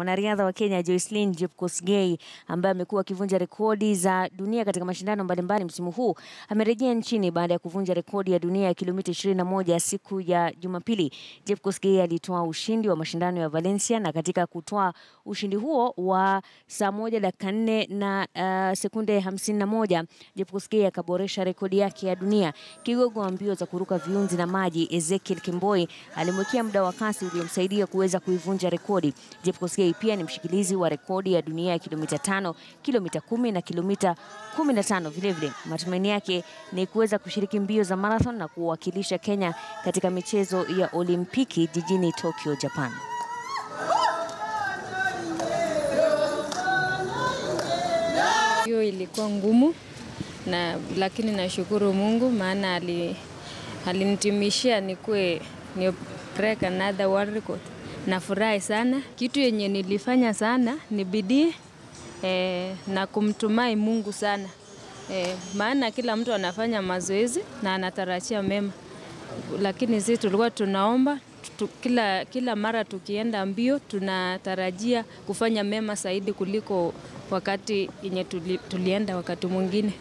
Mwanariadha wa Kenya Joseline Jepkosgey ambaye amekuwa akivunja rekodi za dunia katika mashindano mbalimbali msimu huu amerejea nchini baada ya kuvunja rekodi ya dunia ya kilomita 21 siku ya Jumapili. Jepkosgey alitoa ushindi wa mashindano ya Valencia, na katika kutoa ushindi huo wa saa 1 dakika 4 na sekunde 51, Jepkosgey akaboresha rekodi yake ya dunia. Kigogo wa mbio za kuruka viunzi na maji Ezekiel Kimboi alimwekea muda wa kasi uliomsaidia kuweza kuivunja rekodi. Jepkosgey pia ni mshikilizi wa rekodi ya dunia ya kilomita 5, kilomita 10 na kilomita 15 vilevile. Matumaini yake ni kuweza kushiriki mbio za marathon na kuwakilisha Kenya katika michezo ya Olimpiki jijini Tokyo, Japan. Hiyo ilikuwa ngumu lakini nashukuru Mungu maana alinitimishia ni break another world record. Nafurahi sana. Kitu yenye nilifanya sana ni bidii na kumtumai Mungu sana. Maana kila mtu anafanya mazoezi na anatarajia mema. Lakini sisi tulikuwa tunaomba kila mara tukienda mbio tunatarajia kufanya mema zaidi kuliko wakati yenye tulienda wakati mwingine.